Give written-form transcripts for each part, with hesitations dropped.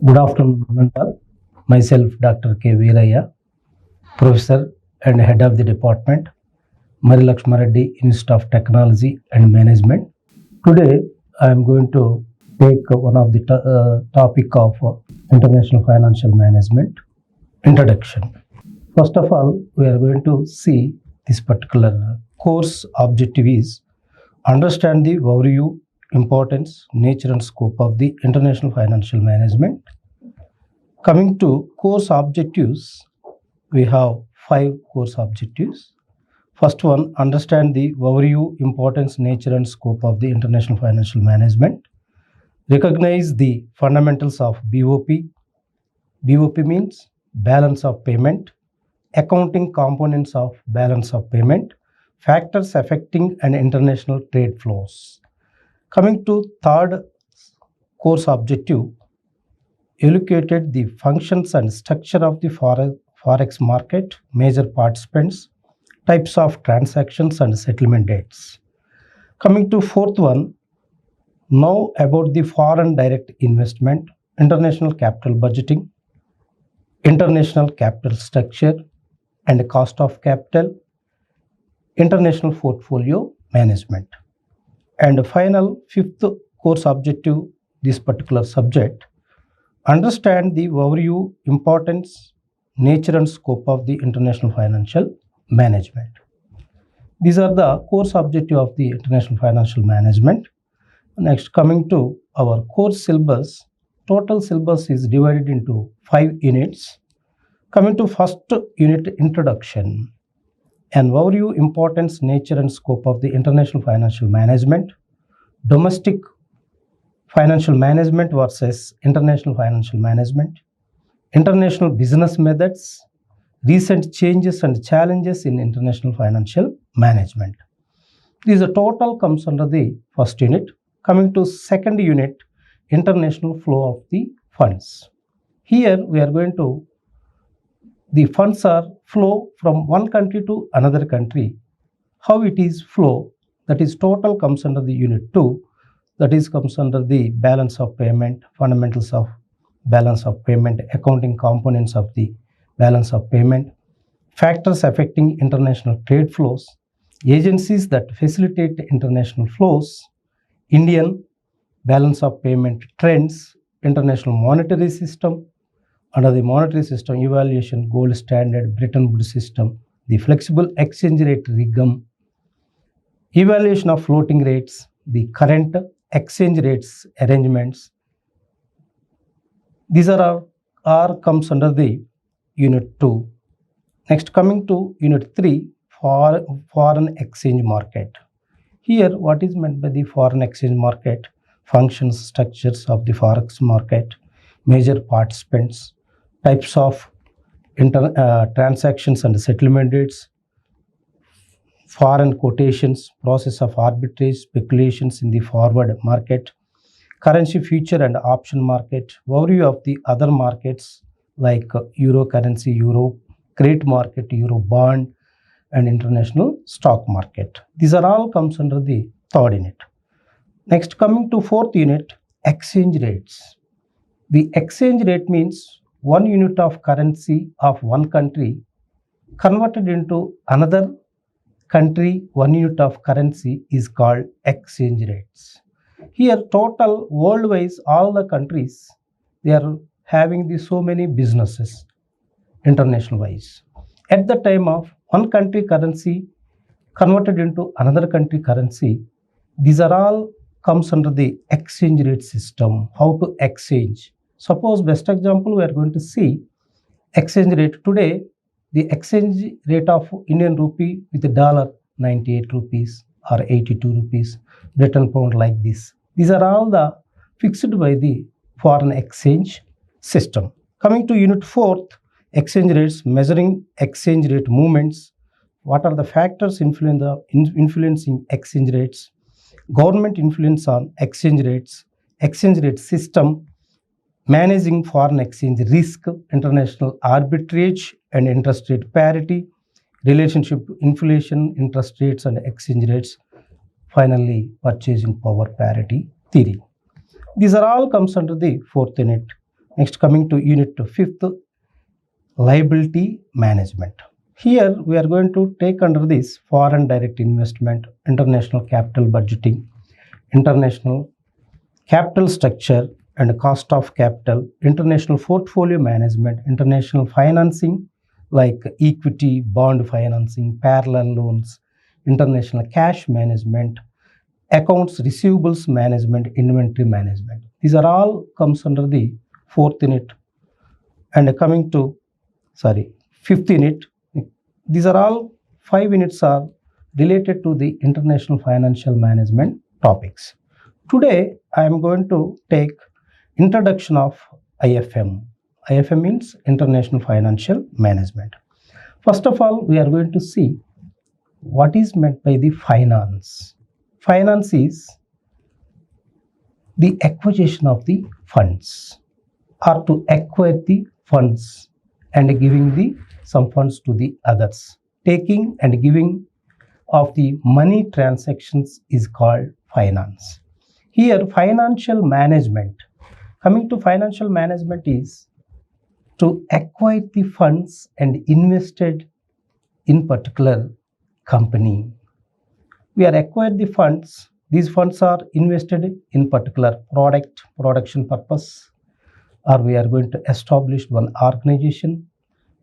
Good afternoon, Anantal. Myself, Dr. K. Veeraiah, Professor and Head of the Department, Marri Reddy Institute of Technology and Management. Today, I am going to take one of the topic of International Financial Management, Introduction. First of all, we are going to see this particular course objective is understand the overview, importance, nature and scope of the International Financial Management. Coming to course objectives, we have 5 course objectives. First one, understand the overview, importance, nature and scope of the International Financial Management. Recognize the fundamentals of BOP. BOP means balance of payment, accounting components of balance of payment, factors affecting an international trade flows. Coming to third course objective, elucidated the functions and structure of the forex market, major participants, types of transactions and settlement dates. Coming to fourth one, know about the foreign direct investment, international capital budgeting, international capital structure and cost of capital, international portfolio management. And final fifth course objective, this particular subject, understand the overview, importance, nature and scope of the International Financial Management. These are the course objective of the International Financial Management. Next, coming to our course syllabus, total syllabus is divided into 5 units. Coming to first unit, introduction, an overview, importance, nature and scope of the International Financial Management, domestic financial management versus international financial management, international business methods, recent changes and challenges in international financial management. This total comes under the first unit. Coming to second unit, international flow of the funds. Here we are going to, the funds are flow from one country to another country. How it is flow, that is total comes under the unit 2. That is comes under the balance of payment, fundamentals of balance of payment, accounting components of the balance of payment, factors affecting international trade flows, agencies that facilitate international flows, Indian balance of payment trends, international monetary system, under the monetary system evaluation, gold standard, Bretton Woods system, the flexible exchange rate regime, evaluation of floating rates, the current exchange rates arrangements. These are comes under the unit 2. Next, coming to unit 3, foreign exchange market. Here what is meant by the foreign exchange market? Functions, structures of the forex market, major participants, types of transactions and settlement dates, foreign quotations, process of arbitrage, speculations in the forward market, currency future and option market, overview of the other markets like euro currency, euro credit market, euro bond and international stock market. These are all comes under the third unit. Next, coming to fourth unit, exchange rates. The exchange rate means one unit of currency of one country converted into another country, one unit of currency is called exchange rates. Here total worldwide all the countries, they are having the so many businesses international wise. At the time of one country currency converted into another country currency, these are all comes under the exchange rate system. How to exchange? Suppose best example we are going to see exchange rate today. The exchange rate of Indian rupee with the dollar 98 rupees or 82 rupees, Britain pound like this. These are all the fixed by the foreign exchange system. Coming to unit 4th, exchange rates, measuring exchange rate movements. What are the factors influencing exchange rates? Government influence on exchange rate system, managing foreign exchange risk, international arbitrage and interest rate parity, relationship inflation, interest rates and exchange rates, finally purchasing power parity theory. These are all comes under the fourth unit. Next, coming to unit 5th, liability management. Here we are going to take under this foreign direct investment, international capital budgeting, international capital structure and cost of capital, international portfolio management, international financing like equity, bond financing, parallel loans, international cash management, accounts receivables management, inventory management. These are all comes under the 4th unit. And coming to 5th unit, these are all 5 units are related to the international financial management topics. Today I am going to take introduction of IFM. IFM means International Financial Management. First of all, we are going to see what is meant by the finance. Finance is the acquisition of the funds, or to acquire the funds and giving some funds to the others. Taking and giving of the money transactions is called finance. Here, financial management, coming to financial management, is to acquire the funds and invested in particular company. We are acquired the funds. These funds are invested in particular production purpose, or we are going to establish one organization,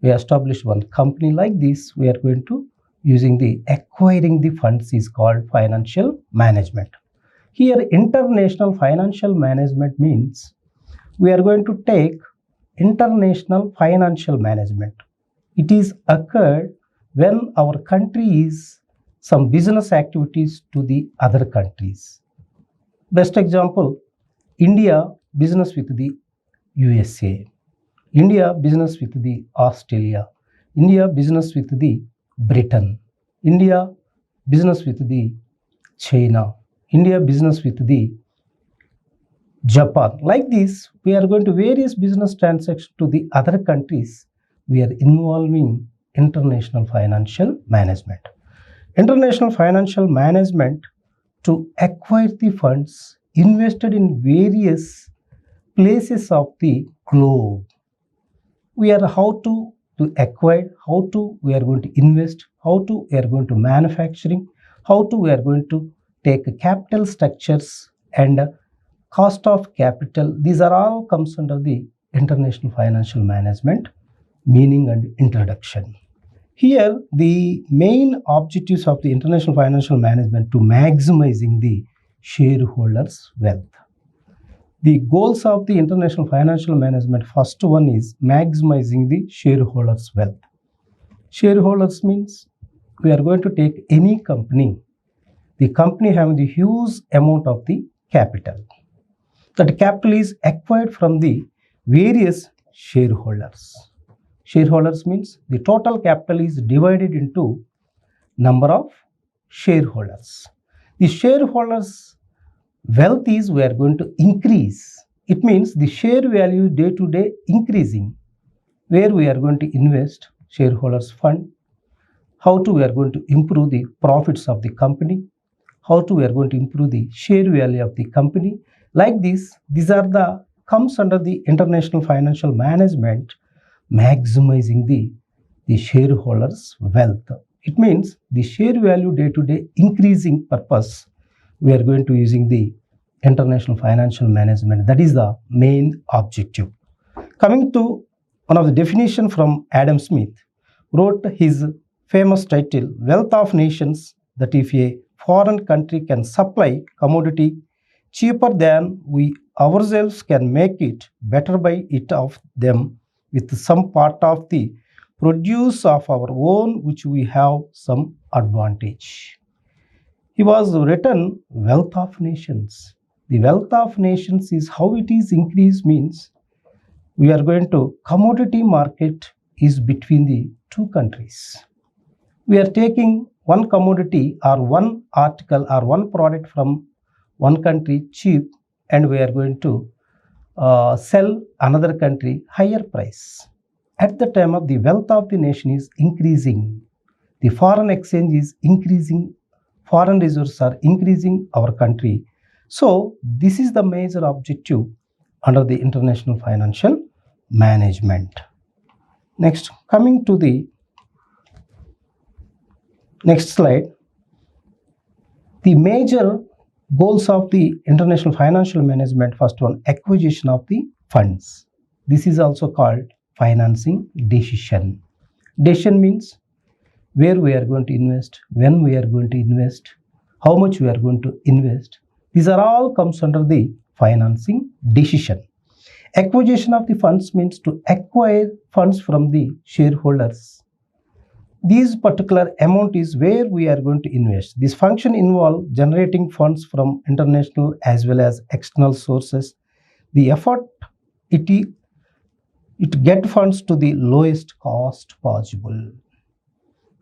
we establish one company. Like this, we are going to using the acquiring the funds is called financial management. Here, international financial management means we are going to take international financial management. It is occurred when our country is some business activities to the other countries. Best example, India business with the USA, India business with the Australia, India business with the Britain, India business with the China, India business with the Japan. Like this, we are going to various business transactions to the other countries. We are involving international financial management. International financial management to acquire the funds invested in various places of the globe. We are how to acquire, how to we are going to invest, how to we are going to manufacturing, how to we are going to take capital structures and cost of capital. These are all comes under the international financial management meaning and introduction. Here, the main objectives of the international financial management to maximizing the shareholders' wealth. The goals of the international financial management, first one is maximizing the shareholders' wealth. Shareholders means we are going to take any company. The company having the huge amount of the capital. That capital is acquired from the various shareholders. Shareholders means the total capital is divided into number of shareholders. The shareholders' wealth is we are going to increase. It means the share value day to day increasing, where we are going to invest shareholders' fund, how to we are going to improve the profits of the company, how to we are going to improve the share value of the company. Like this, these are the comes under the international financial management, maximizing the shareholders' wealth. It means the share value day to day increasing purpose. We are going to using the international financial management. That is the main objective. Coming to one of the definition from Adam Smith, wrote his famous title, Wealth of Nations, that if a foreign country can supply commodity cheaper than we ourselves can make it, better buy it of them with some part of the produce of our own, which we have some advantage. He was written Wealth of Nations. The wealth of nations is how it is increased means we are going to commodity market is between the two countries. We are taking one commodity or one article or one product from one country cheap, and we are going to sell another country higher price. At the time of the wealth of the nation is increasing, the foreign exchange is increasing, foreign resources are increasing our country. So this is the major objective under the international financial management. Next, coming to the next slide, the major goals of the international financial management. First one, acquisition of the funds. This is also called financing decision. Decision means where we are going to invest, when we are going to invest, how much we are going to invest. These are all comes under the financing decision. Acquisition of the funds means to acquire funds from the shareholders. This particular amount is where we are going to invest. This function involves generating funds from international as well as external sources. The effort it get funds to the lowest cost possible.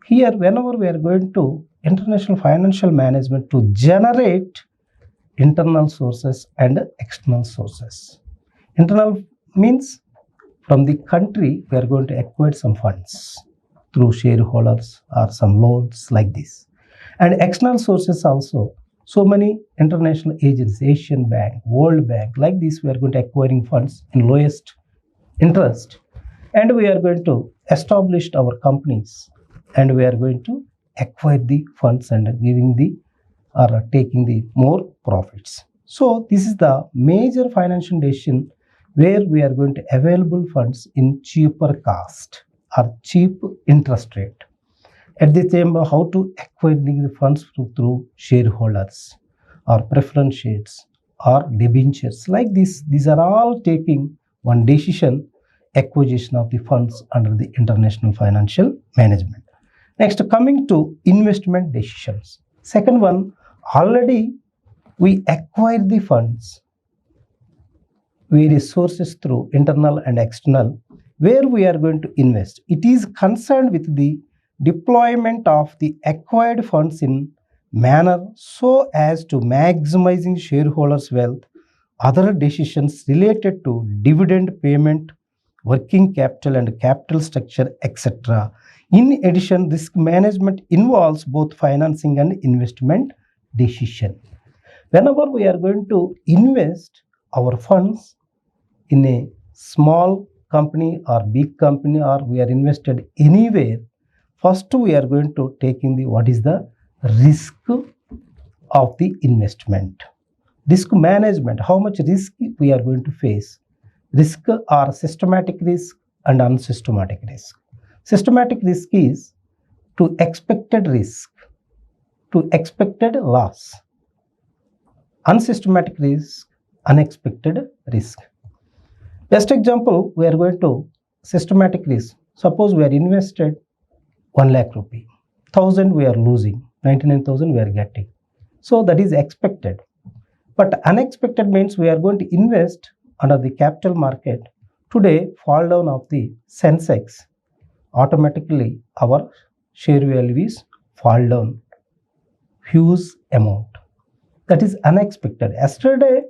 Here, whenever we are going to international financial management to generate internal sources and external sources. Internal means from the country we are going to acquire some funds through shareholders or some loans like this. And external sources also, so many international agencies, Asian Bank, World Bank, like this we are going to acquiring funds in lowest interest. And we are going to establish our companies and we are going to acquire the funds and giving the or taking the more profits. So this is the major financial decision where we are going to available funds in cheaper cost or cheap interest rate. At the same time, how to acquire the funds through shareholders or preference shares or debentures like this. These are all taking one decision, acquisition of the funds under the international financial management. Next, coming to investment decisions. Second one, already we acquire the funds, various sources through internal and external, where we are going to invest. It is concerned with the deployment of the acquired funds in manner so as to maximizing shareholders' wealth, other decisions related to dividend payment, working capital and capital structure, etc. In addition, risk management involves both financing and investment decision. Whenever we are going to invest our funds in a small company or big company or we are invested anywhere, first we are going to take in the what is the risk of the investment. Risk management, how much risk we are going to face. Risk are systematic risk and unsystematic risk. Systematic risk is to expected risk, to expected loss. Unsystematic risk, unexpected risk. Best example, we are going to systematic risk. Suppose we are invested 1 lakh rupee, 1000 we are losing, 99,000 we are getting. So that is expected. But unexpected means we are going to invest under the capital market. Today, fall down of the Sensex, automatically our share value is fall down huge amount. That is unexpected. Yesterday,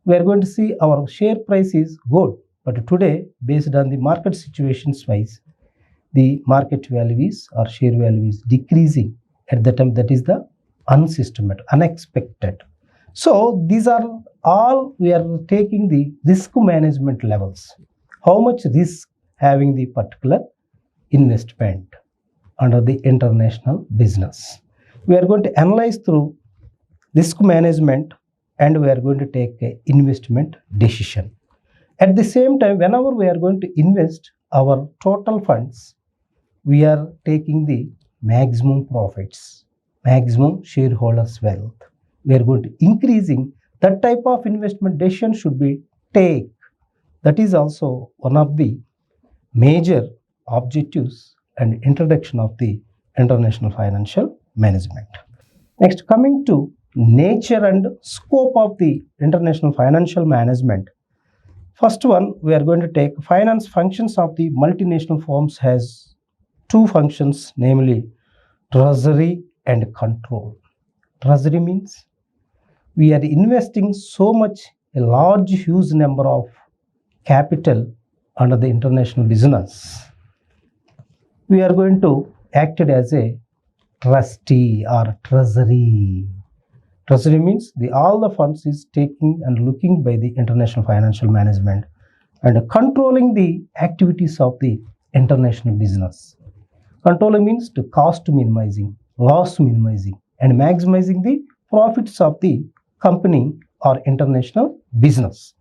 we are going to see our share price is good, but today, based on the market situations wise, the market value is or share value is decreasing at the time. That is the unsystematic, unexpected. So these are all we are taking the risk management levels. How much risk having the particular investment under the international business. We are going to analyze through risk management and we are going to take an investment decision. At the same time, whenever we are going to invest our total funds, we are taking the maximum profits, maximum shareholders' wealth. We are going to increasing that type of investment decision should be take. That is also one of the major objectives and introduction of the international financial management. Next, coming to nature and scope of the international financial management. First one, we are going to take finance functions of the multinational firms has two functions, namely treasury and control. Treasury means we are investing so much, a large, huge number of capital under the international business. We are going to act as a trustee or treasury. Treasury means all the funds is taking and looking by the international financial management and controlling the activities of the international business. Controlling means to cost minimizing, loss minimizing, and maximizing the profits of the company or international business.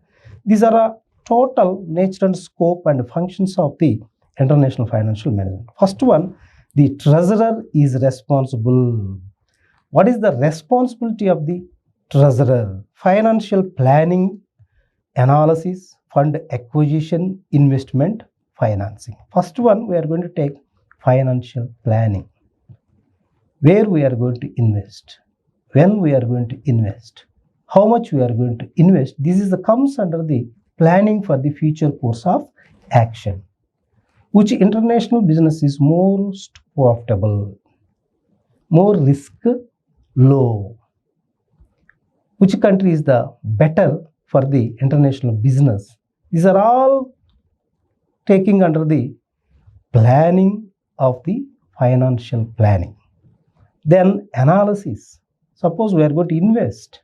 These are a total nature and scope and functions of the international financial management. First one, the treasurer is responsible. What is the responsibility of the treasurer? Financial planning, analysis, fund acquisition, investment, financing. First one, we are going to take financial planning. Where we are going to invest, when we are going to invest, how much we are going to invest. This is comes under the planning for the future course of action. Which international business is most profitable, more risk low? Which country is the better for the international business? These are all taking under the planning of the financial planning. Then analysis. Suppose we are going to invest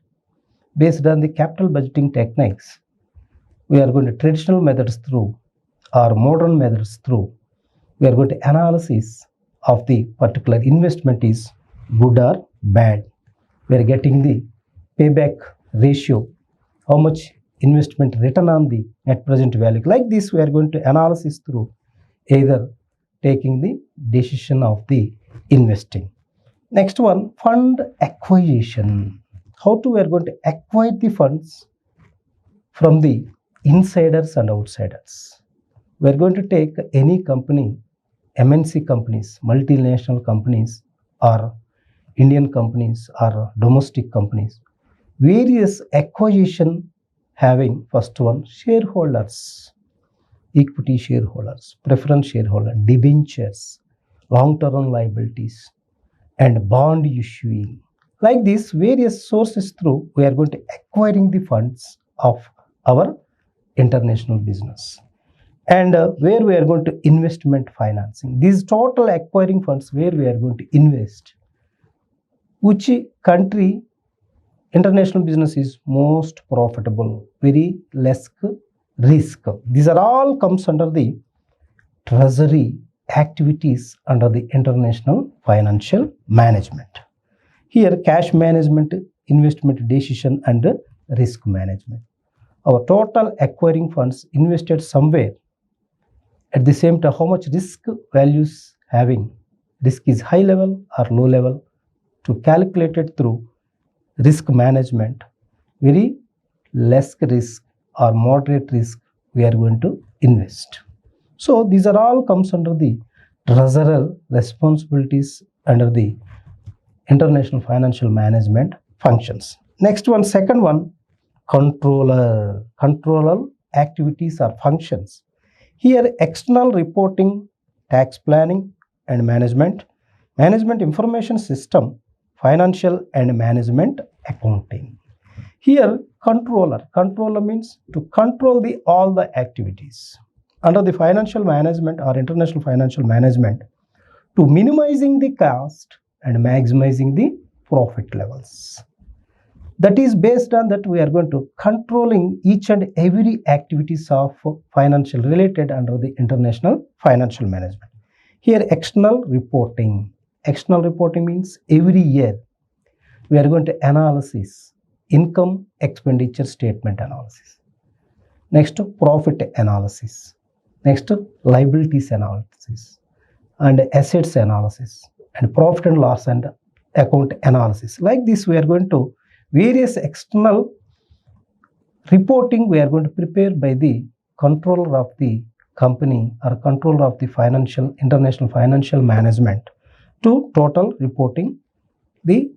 based on the capital budgeting techniques. We are going to traditional methods through or modern methods through. We are going to analysis of the particular investment is good or bad. We are getting the payback ratio, how much investment return on the net present value. Like this, we are going to analysis through either taking the decision of the investing. Next one, fund acquisition. How to we are going to acquire the funds from the insiders and outsiders. We are going to take any company, MNC companies, multinational companies, or Indian companies, or domestic companies. Various acquisition having first one, shareholders, equity shareholders, preference shareholder, debentures, long-term liabilities, and bond issuing. Like this, various sources through we are going to acquiring the funds of our international business. And where we are going to investment financing. These total acquiring funds where we are going to invest. Which country international business is most profitable, very less risk. These are all comes under the treasury activities under the international financial management. Here cash management, investment decision and risk management. Our total acquiring funds invested somewhere. At the same time, how much risk values having? Risk is high level or low level? To calculate it through risk management, very less risk or moderate risk we are going to invest. So these are all comes under the treasurer responsibilities under the international financial management functions. Next one, second one, controller. Controller activities or functions. Here external reporting, tax planning and management, management information system, financial and management accounting. Here controller. Controller means to control the all the activities under the financial management or international financial management to minimizing the cost and maximizing the profit levels. That is based on that we are going to controlling each and every activities of financial related under the international financial management. Here external reporting. External reporting means every year we are going to analysis income expenditure statement analysis. Next profit analysis. Next liabilities analysis and assets analysis and profit and loss and account analysis. Like this we are going to various external reporting we are going to prepare by the controller of the company or controller of the financial international financial management to total reporting the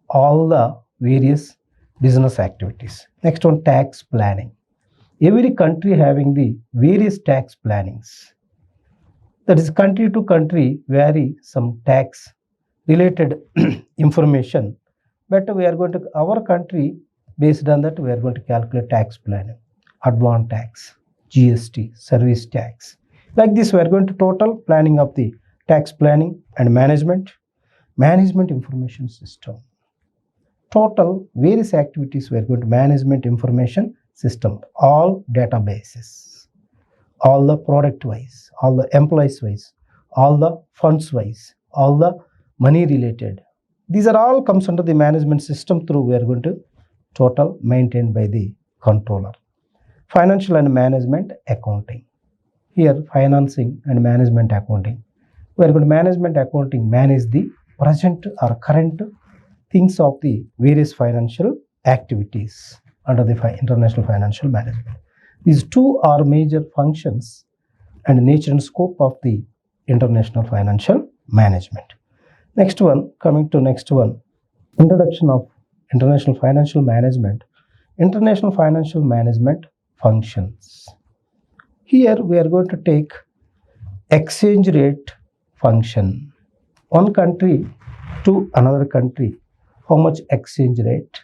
all the various business activities. Next one, tax planning. Every country having the various tax plannings. That is country to country vary some tax related information. But we are going to our country based on that we are going to calculate tax planning, advance tax, GST, service tax. Like this we are going to total planning of the tax planning and management, management information system. total various activities we are going to management information system, all databases, all the product wise, all the employees wise, all the funds wise, all the money related. These are all comes under the management system through we are going to total maintained by the controller. Financial and management accounting. Here financing and management accounting. We are going to management accounting manage the present or current things of the various financial activities under the international financial management. These two are major functions and nature and scope of the international financial management. Next one, coming to next one, introduction of international financial management. International financial management functions. Here we are going to take exchange rate function. One country to another country, how much exchange rate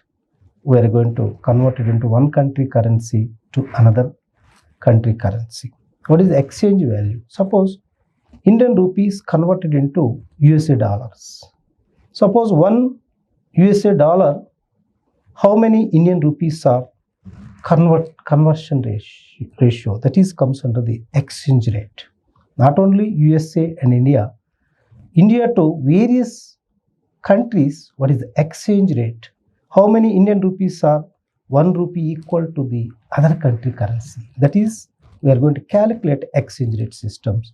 we are going to convert it into one country currency to another country currency. What is the exchange value? Suppose Indian rupees converted into USA dollars. Suppose one USA dollar, how many Indian rupees are conversion ratio? That is comes under the exchange rate. Not only USA and India to various countries, what is the exchange rate? How many Indian rupees are 1 rupee equal to the other country currency? That is, we are going to calculate exchange rate systems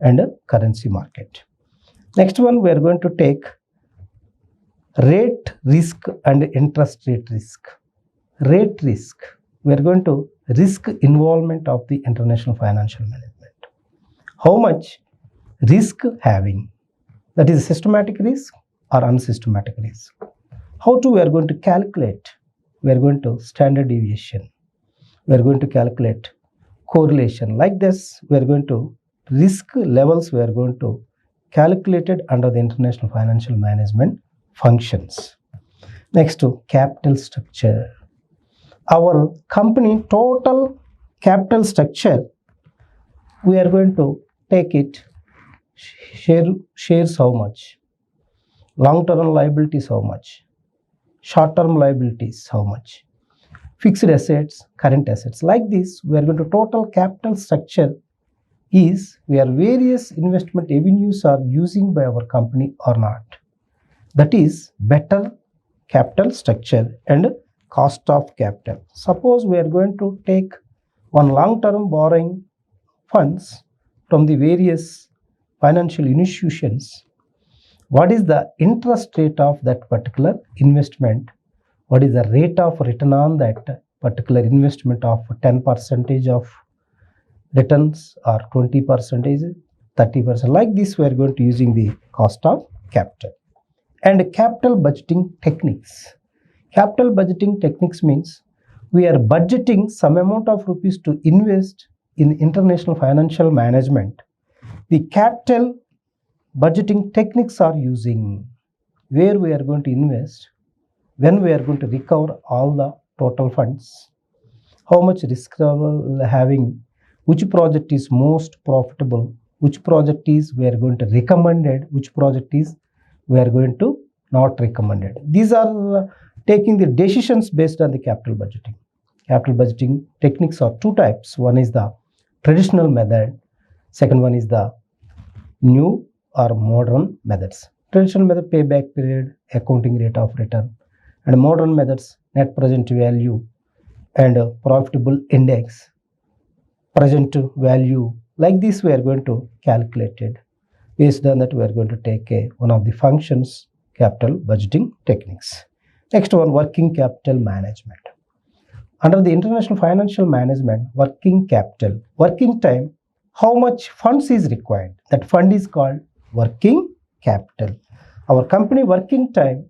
and a currency market. Next one, we are going to take rate risk and interest rate risk. Rate risk, we are going to risk involvement of the international financial management. How much risk having? That is systematic risk or unsystematic risk. How to we are going to calculate? We are going to standard deviation. We are going to calculate correlation. Like this, we are going to risk levels we are going to calculate it under the international financial management functions. Next to capital structure. Our company total capital structure, we are going to take it shares how much, long-term liabilities how much, short-term liabilities how much, fixed assets, current assets. Like this, we are going to total capital structure is where various investment avenues are using by our company or not. That is better capital structure and cost of capital. Suppose we are going to take one long-term borrowing funds from the various financial institutions. What is the interest rate of that particular investment? What is the rate of return on that particular investment of 10% of returns or 20%, 30%? Like this, we are going to using the cost of capital. And capital budgeting techniques. Capital budgeting techniques means we are budgeting some amount of rupees to invest in international financial management. The capital budgeting techniques are using where we are going to invest, when we are going to recover all the total funds, how much risk level having, which project is most profitable, which project is we are going to recommended, which project is we are going to not recommended. These are taking the decisions based on the capital budgeting. Capital budgeting techniques are two types. One is the traditional method. Second one is the new or modern methods. Traditional method, payback period, accounting rate of return, and modern methods, net present value and profitable index, present value. Like this, we are going to calculate it. Based on that, we are going to take one of the functions, capital budgeting techniques. Next one, working capital management. Under the international financial management, working capital, working time, how much funds is required? That fund is called working capital. Our company working time,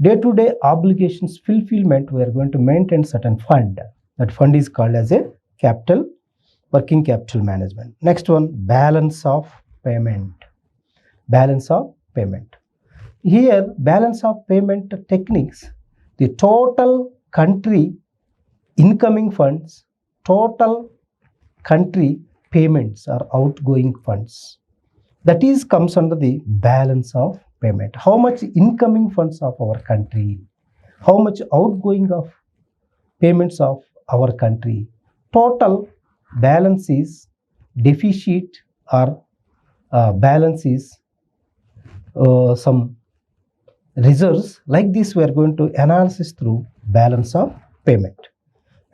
day-to-day obligations fulfillment, we are going to maintain certain fund. That fund is called as a capital, working capital management. Next one, balance of payment. Balance of payment. Here, balance of payment techniques, the total country incoming funds, total country payments or outgoing funds. That is comes under the balance of payment. How much incoming funds of our country, how much outgoing of payments of our country, total balance is deficit or balance is some reserves. Like this we are going to analysis through balance of payment.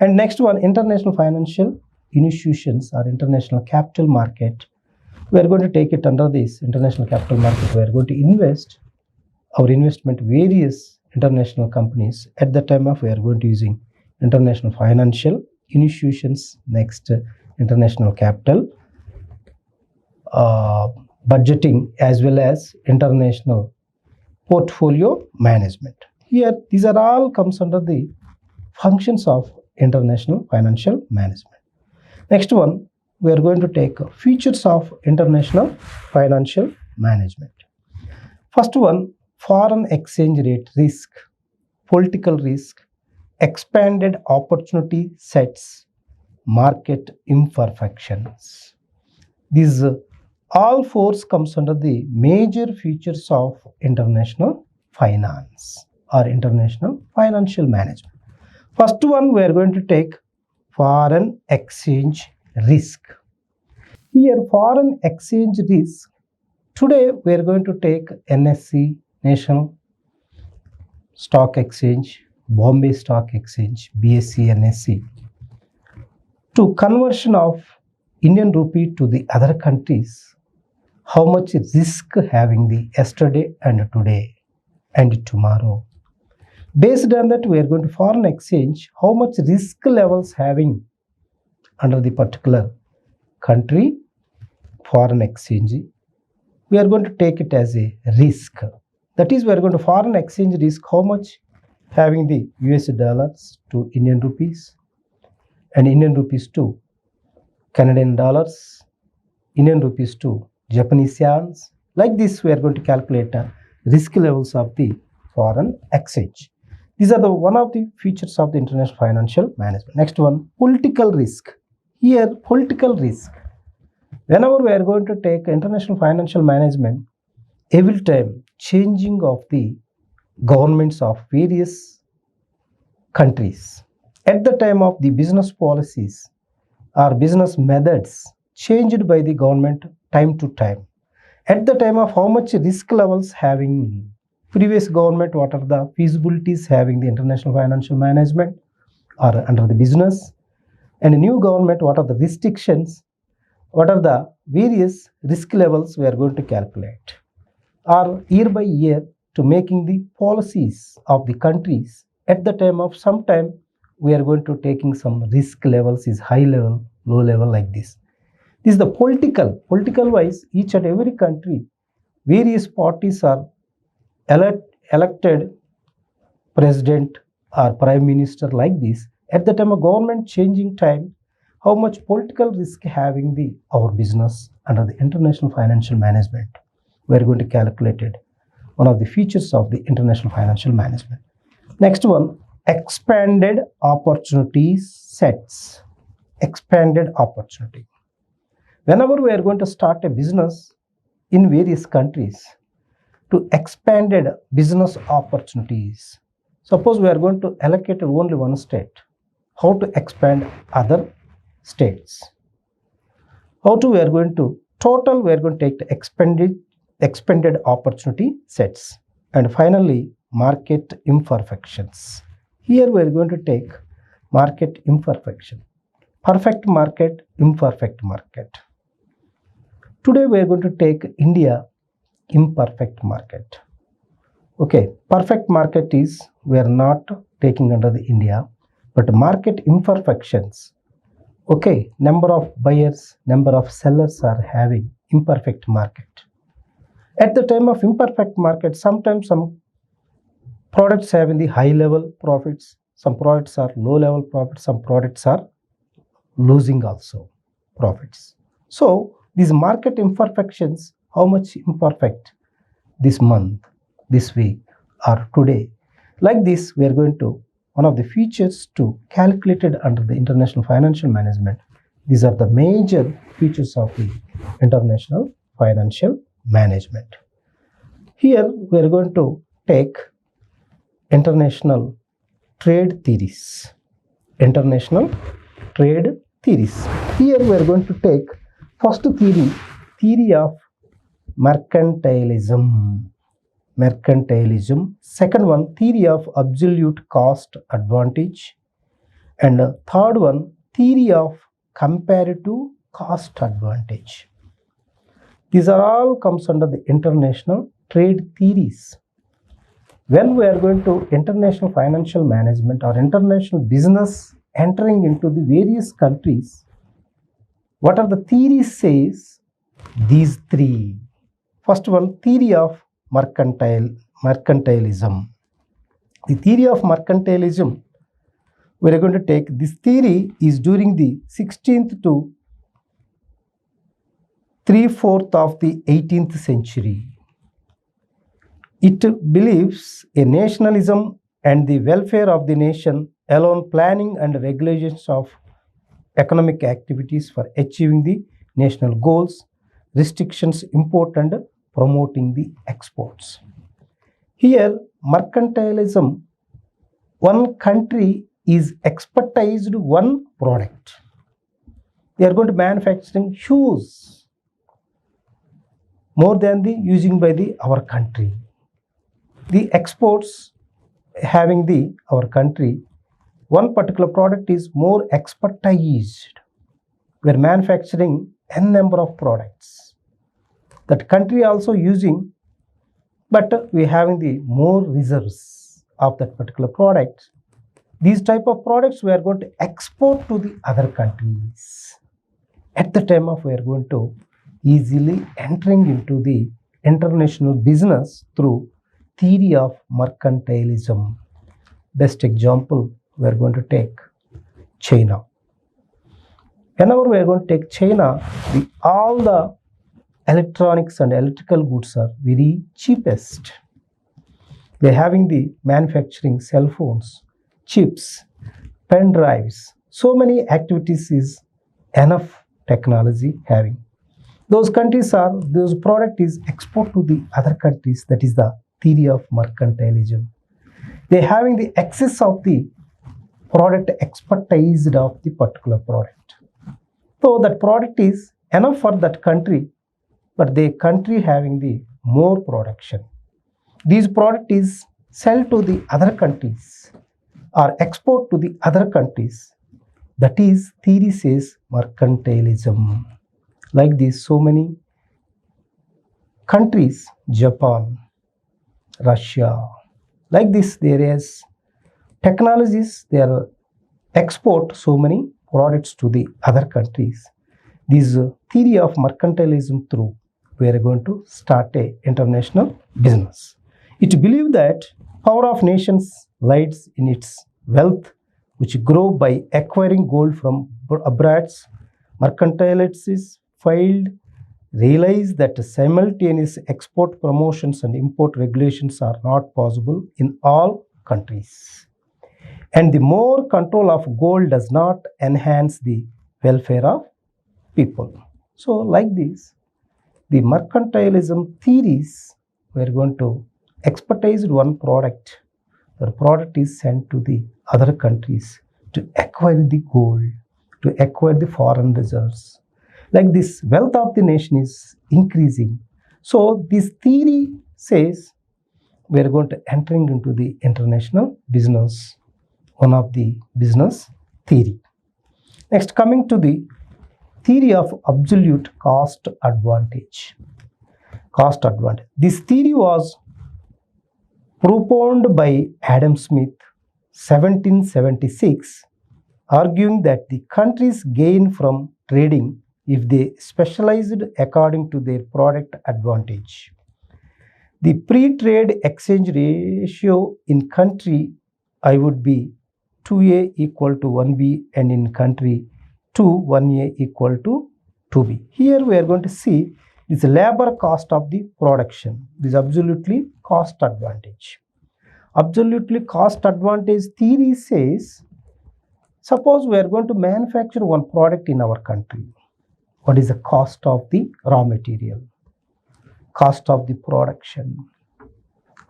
And next one, international financial institutions or international capital market. We are going to take it under this international capital market. We are going to invest our investment various international companies. At the time of we are going to using international financial institutions. Next, international capital budgeting as well as international portfolio management. Here these are all comes under the functions of international financial management. Next one, we are going to take features of international financial management. First one, foreign exchange rate risk, political risk, expanded opportunity sets, market imperfections. These all four comes under the major features of international finance or international financial management. First one, we are going to take foreign exchange risk. Here, foreign exchange risk, today we are going to take NSE, National Stock Exchange, Bombay Stock Exchange, BSE, NSE. To conversion of Indian rupee to the other countries, how much risk having the yesterday and today and tomorrow. Based on that, we are going to foreign exchange, how much risk levels having under the particular country, foreign exchange. We are going to take it as a risk. That is, we are going to foreign exchange risk, how much having the US dollars to Indian rupees and Indian rupees to Canadian dollars, Indian rupees to Japanese yens. Like this, we are going to calculate risk levels of the foreign exchange. These are the one of the features of the international financial management. Next one, political risk. Here, political risk. Whenever we are going to take international financial management, every time changing of the governments of various countries, at the time of the business policies or business methods changed by the government time to time. At the time of how much risk levels having previous government, what are the feasibilities having the international financial management or under the business, and a new government, what are the restrictions, what are the various risk levels we are going to calculate, or year by year to making the policies of the countries. At the time of some time we are going to taking some risk levels is high level, low level, like this. This is the political wise, each and every country, various parties are elected president or prime minister, like this. At the time of government changing time, how much political risk having the our business under the international financial management, we are going to calculate it. One of the features of the international financial management. Next one, expanded opportunities sets. Expanded opportunity. Whenever we are going to start a business in various countries, to expanded business opportunities. Suppose we are going to allocate only one state. How to expand other states? How to we are going to total we are going to take the expanded opportunity sets. And finally, market imperfections. Here we are going to take market imperfection. Perfect market, imperfect market. Today we are going to take India imperfect market. Okay, perfect market is we are not taking under the India, but market imperfections. Okay, number of buyers, number of sellers are having imperfect market. At the time of imperfect market, sometimes some products having the high level profits, some products are low level profits, some products are losing also profits. So these market imperfections, how much imperfect this month, this week, or today. Like this, we are going to, one of the features to calculated under the international financial management. These are the major features of the international financial management. Here we are going to take international trade theories. International trade theories. Here we are going to take first theory of mercantilism. Second one, theory of absolute cost advantage. And third one, theory of comparative cost advantage. These are all comes under the international trade theories. When we are going to international financial management or international business entering into the various countries, what are the theories says? These three. First one, theory of mercantilism. The theory of mercantilism, we are going to take this theory is during the 16th to 3/4 of the 18th century. It believes a nationalism and the welfare of the nation alone planning and regulations of economic activities for achieving the national goals, restrictions import and promoting the exports. Here mercantilism, one country is expertized one product. They are going to manufacturing shoes more than the using by the our country. The exports having the our country, one particular product is more expertized. We are manufacturing n number of products. That country also using, but we having the more reserves of that particular product. These type of products we are going to export to the other countries. At the time of we are going to easily entering into the international business through theory of mercantilism. Best example we are going to take China. Whenever we are going to take China, all the electronics and electrical goods are very cheapest. They are having the manufacturing cell phones, chips, pen drives. So many activities is enough technology having. Those countries are, those product is export to the other countries. That is the theory of mercantilism. They having the excess of the product expertized of the particular product. So that product is enough for that country, but the country having the more production. These product is sell to the other countries or export to the other countries. That is theory says mercantilism. Like this, so many countries, Japan, Russia, like this, there is technologies, they are export so many products to the other countries. This theory of mercantilism through, we are going to start a international business. It believes that power of nations lies in its wealth, which grow by acquiring gold from abroad. Mercantilists failed realize that simultaneous export promotions and import regulations are not possible in all countries. And the more control of gold does not enhance the welfare of people. So like this, the mercantilism theories, we are going to expertise one product. The product is sent to the other countries to acquire the gold, to acquire the foreign reserves. Like this, wealth of the nation is increasing. So this theory says we are going to entering into the international business, one of the business theory. Next, coming to the theory of absolute cost advantage. This theory was propounded by Adam Smith, 1776, arguing that the countries gain from trading if they specialized according to their product advantage. The pre-trade exchange ratio in country I would be 2A equal to 1B, and in country 2, 1A equal to 2B. Here we are going to see this labor cost of the production. This absolutely cost advantage. Absolutely cost advantage theory says, suppose we are going to manufacture one product in our country. What is the cost of the raw material? Cost of the production.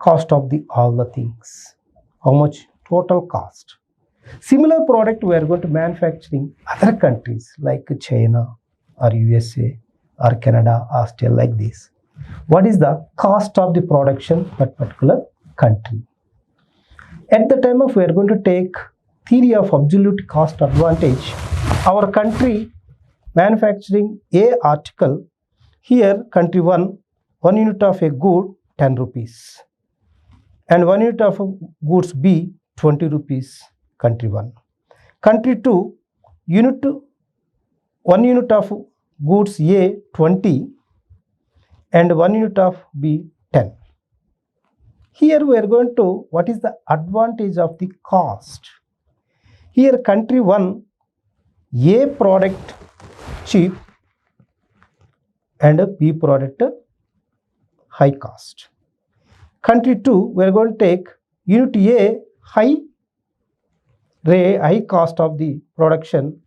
cost of the all the things. How much total cost? Similar product we are going to manufacture in other countries like China or USA or Canada, Australia, like this. What is the cost of the production that particular country? At the time of we are going to take theory of absolute cost advantage, our country manufacturing a article, here country 1 unit of a good 10 rupees and 1 unit of goods B 20 rupees, country 1. Country 2 1 unit of goods A 20 and 1 unit of B 10. Here we are going to, what is the advantage of the cost? Here country 1 A product cheap and B product high cost. Country 2 we are going to take unit A high cost of the production,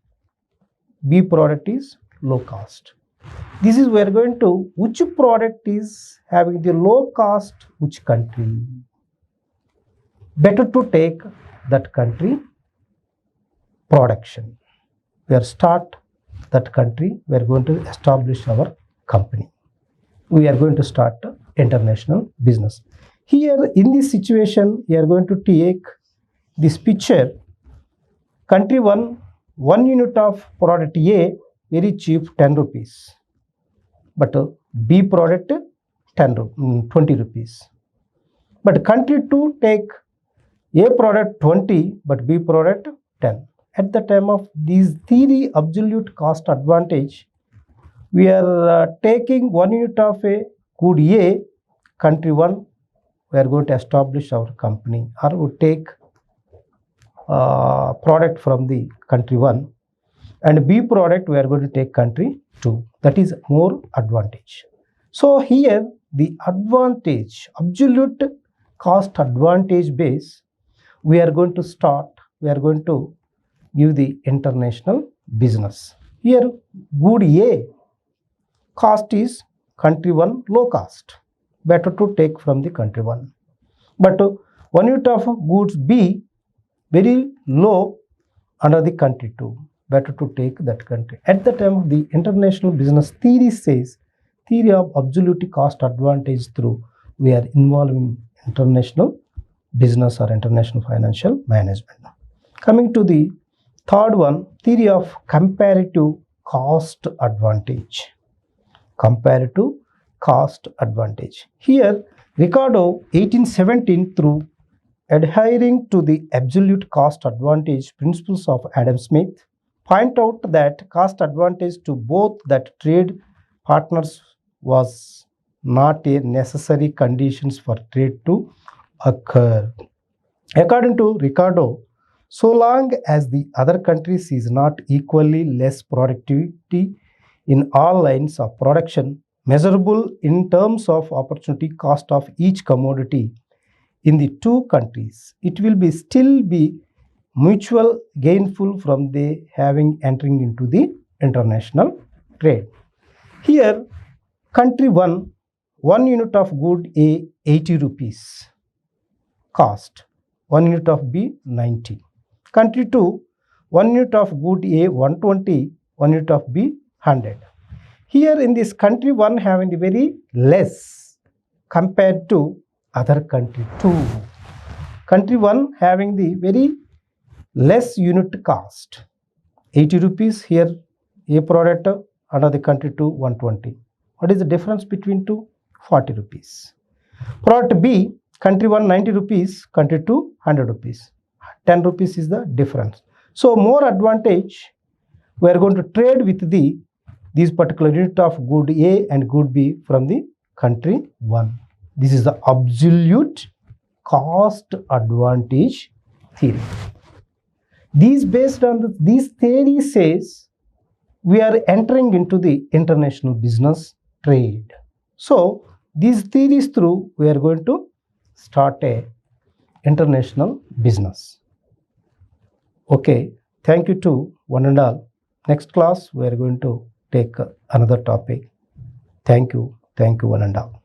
B product is low cost. This is we are going to which product is having the low cost, which country. Better to take that country production. We are start that country, we are going to establish our company. We are going to start international business. Here in this situation, we are going to take this picture. Country 1 unit of product A very cheap 10 rupees, but B product 20 rupees. But country 2 take A product 20 but B product 10. At the time of this theory absolute cost advantage, we are taking 1 unit of a good A, country 1, we are going to establish our company, or we take product from the country 1 and B product we are going to take country 2. That is more advantage. So here the advantage, absolute cost advantage base, we are going to start, we are going to give the international business. Here good A cost is country 1 low cost, better to take from the country 1. But 1 unit of goods B very low under the country 2, better to take that country. At the time of the international business theory says, theory of absolute cost advantage through we are involving international business or international financial management. Coming to the third one, theory of comparative cost advantage. Comparative cost advantage. Here Ricardo 1817 through adhering to the absolute cost advantage principles of Adam Smith point out that cost advantage to both that trade partners was not a necessary conditions for trade to occur. According to Ricardo, so long as the other countries is not equally less productivity in all lines of production, measurable in terms of opportunity cost of each commodity in the two countries, it will be still be mutual gainful from the having entering into the international trade. Here country 1 unit of good A 80 rupees cost, 1 unit of B 90. Country 2 1 unit of good A 120, 1 unit of B 100. Here in this country 1 having the very less compared to other country 2. Country 1 having the very less unit cost, 80 rupees. Here A product under the country 2 120. What is the difference between two? 40 rupees. Product B, country 1 90 rupees, country 2 100 rupees. 10 rupees is the difference. So more advantage, we are going to trade with these particular unit of good A and good B from the country 1. This is the absolute cost advantage theory. These based on this theory says we are entering into the international business trade. So these theories through we are going to start a international business. Okay, thank you to one and all. Next class we are going to take another topic. Thank you one and all.